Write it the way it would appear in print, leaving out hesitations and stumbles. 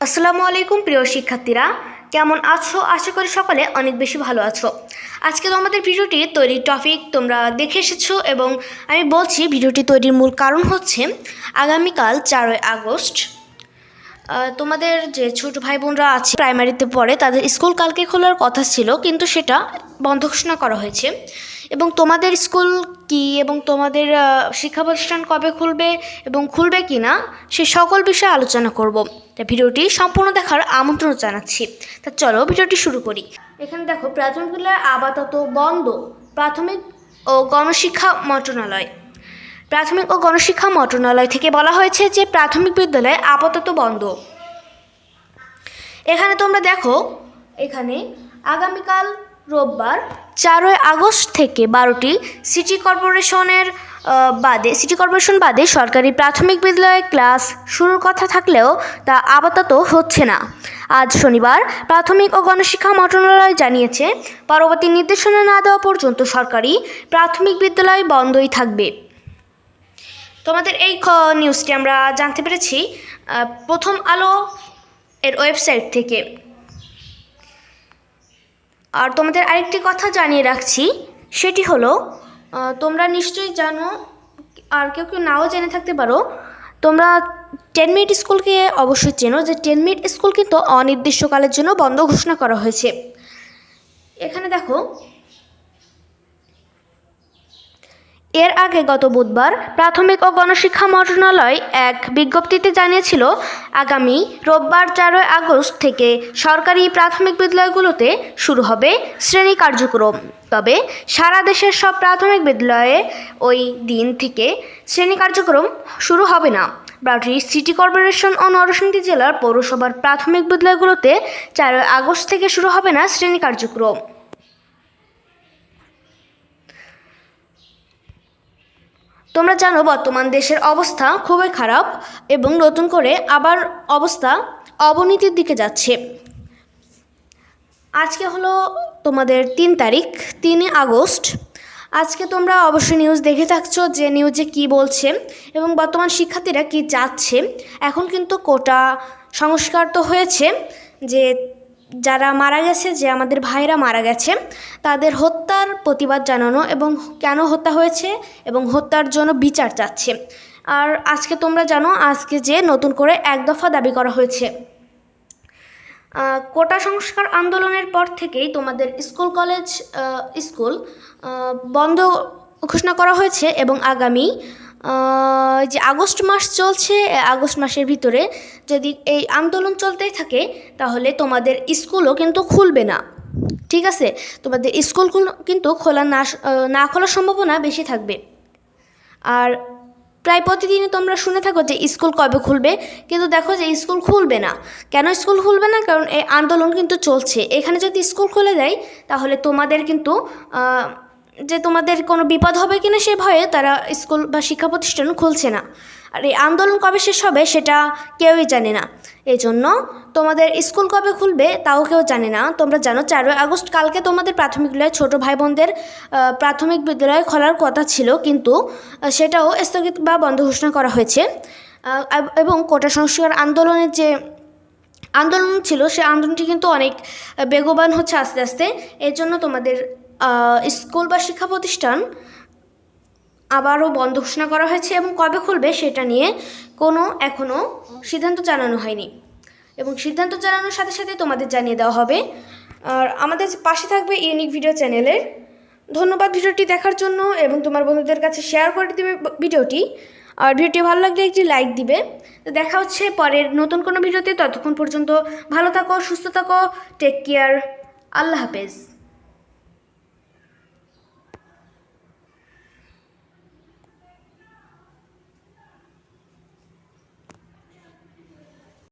আসসালামু আলাইকুম প্রিয় শিক্ষার্থীরা, কেমন আছো? আশা করি সকলে অনেক বেশি ভালো আছো। আজকে তোমাদের ভিডিওটি তৈরির টপিক তোমরা দেখে এসেছো এবং আমি বলছি ভিডিওটি তৈরির মূল কারণ হচ্ছে আগামীকাল 4ই আগস্ট তোমাদের যে ছোট ভাই বোনরা আছে প্রাইমারিতে পড়ে তাদের স্কুল কালকে খোলার কথা ছিল, কিন্তু সেটা বন্ধ ঘোষণা করা হয়েছে। এবং তোমাদের স্কুল কি এবং তোমাদের শিক্ষা প্রতিষ্ঠান কবে খুলবে এবং খুলবে কি না সে সকল বিষয়ে আলোচনা করব। তা ভিডিওটি সম্পূর্ণ দেখার আমন্ত্রণ জানাচ্ছি। তা চলো ভিডিওটি শুরু করি। এখানে দেখো, প্রাথমিক বিদ্যালয় আপাতত বন্ধ। প্রাথমিক ও গণশিক্ষা মন্ত্রণালয় প্রাথমিক ও গণশিক্ষা মন্ত্রণালয় থেকে বলা হয়েছে যে প্রাথমিক বিদ্যালয় আপাতত বন্ধ। এখানে তোমরা দেখো, এখানে আগামীকাল রোববার 4ই আগস্ট থেকে 12টি সিটি কর্পোরেশন বাদে সরকারি প্রাথমিক বিদ্যালয়ে ক্লাস শুরুর কথা থাকলেও তা আপাতত হচ্ছে না। আজ শনিবার প্রাথমিক ও গণশিক্ষা মন্ত্রণালয় জানিয়েছে পরবর্তী নির্দেশনা না দেওয়া পর্যন্ত সরকারি প্রাথমিক বিদ্যালয় বন্ধই থাকবে। তোমাদের এই নিউজটি আমরা জানতে পেরেছি প্রথম আলো এর ওয়েবসাইট থেকে। আর তোমাদের আরেকটি কথা জানিয়ে রাখছি, সেটি হলো তোমরা নিশ্চয়ই জানো, আর কেউ কেউ নাও জেনে থাকতে পারো, তোমরা 10 মিনিট স্কুলকে অবশ্যই চেনো যে 10 মিনিট স্কুল কিন্তু অনির্দিষ্টকালের জন্য বন্ধ ঘোষণা করা হয়েছে। এখানে দেখো, এর আগে গত বুধবার প্রাথমিক ও গণশিক্ষা মন্ত্রণালয় এক বিজ্ঞপ্তিতে জানিয়েছিল আগামী রোববার 4ই আগস্ট থেকে সরকারি প্রাথমিক বিদ্যালয়গুলোতে শুরু হবে শ্রেণী কার্যক্রম। তবে সারা দেশের সব প্রাথমিক বিদ্যালয়ে ওই দিন থেকে শ্রেণী কার্যক্রম শুরু হবে না। 12টি সিটি কর্পোরেশন ও নরসিংদী জেলার পৌরসভার প্রাথমিক বিদ্যালয়গুলোতে 4ই আগস্ট থেকে শুরু হবে না শ্রেণী কার্যক্রম। তোমরা জানো বর্তমান দেশের অবস্থা খুবই খারাপ এবং নতুন করে আবার অবস্থা অবনতির দিকে যাচ্ছে। আজকে হলো তোমাদের 3 তারিখ, 3 আগস্ট। আজকে তোমরা অবশ্যই নিউজ দেখে থাকছো যে নিউজে কি বলছে এবং বর্তমান শিক্ষার্থীরা কি চাচ্ছে। এখন কিন্তু কোটা সংস্কার তো হয়েছে, যে যারা মারা গেছে, যে আমাদের ভাইরা মারা গেছে তাদের হত্যার প্রতিবাদ জানানো এবং কেন হত্যা হয়েছে এবং হত্যার জন্য বিচার চাচ্ছে। আর আজকে তোমরা জানো, আজকে যে নতুন করে 1 দফা দাবি করা হয়েছে। কোটা সংস্কার আন্দোলনের পর থেকেই তোমাদের স্কুল বন্ধ ঘোষণা করা হয়েছে এবং আগামী যে আগস্ট মাস চলছে, আগস্ট মাসের ভিতরে যদি এই আন্দোলন চলতেই থাকে তাহলে তোমাদের স্কুলও কিন্তু খুলবে না। ঠিক আছে, তোমাদের স্কুল কিন্তু না খোলার সম্ভাবনা বেশি থাকবে। আর প্রায় প্রতিদিনই তোমরা শুনে থাকো যে স্কুল কবে খুলবে, কিন্তু দেখো যে স্কুল খুলবে না। কেন স্কুল খুলবে না? কারণ এই আন্দোলন কিন্তু চলছে। এখানে যদি স্কুল খুলে দেয় তাহলে তোমাদের কিন্তু যে তোমাদের কোনো বিপদ হবে কিনা সে ভয়ে তারা স্কুল বা শিক্ষা প্রতিষ্ঠান খুলছে না। আর এই আন্দোলন কবে শেষ হবে সেটা কেউই জানে না। এই জন্য তোমাদের স্কুল কবে খুলবে তাও কেউ জানে না। তোমরা জানো 4ই আগস্ট কালকে তোমাদের প্রাথমিক বিদ্যালয়ে ছোটো ভাই বোনদের প্রাথমিক বিদ্যালয় খোলার কথা ছিল, কিন্তু সেটাও স্থগিত বা বন্ধ ঘোষণা করা হয়েছে। এবং কোটা সংস্কার আন্দোলনের যে আন্দোলন ছিল সে আন্দোলনটি কিন্তু অনেক বেগবান হচ্ছে আস্তে আস্তে। এর জন্য তোমাদের স্কুল বা শিক্ষা প্রতিষ্ঠান আবারও বন্ধ ঘোষণা করা হয়েছে এবং কবে খুলবে সেটা নিয়ে এখনও সিদ্ধান্ত জানানো হয়নি। এবং সিদ্ধান্ত জানানোর সাথে সাথে তোমাদের জানিয়ে দেওয়া হবে। আর আমাদের পাশে থাকবে ইউনিক ভিডিও চ্যানেলের। ধন্যবাদ ভিডিওটি দেখার জন্য এবং তোমার বন্ধুদের কাছে শেয়ার করে দিবে ভিডিওটি। আর ভিডিওটি ভালো লাগলে একটি লাইক দিবে। তো দেখা হচ্ছে পরের নতুন কোনো ভিডিওতে। ততক্ষণ পর্যন্ত ভালো থাকো, সুস্থ থাকো, টেক কেয়ার, আল্লাহ হাফেজ।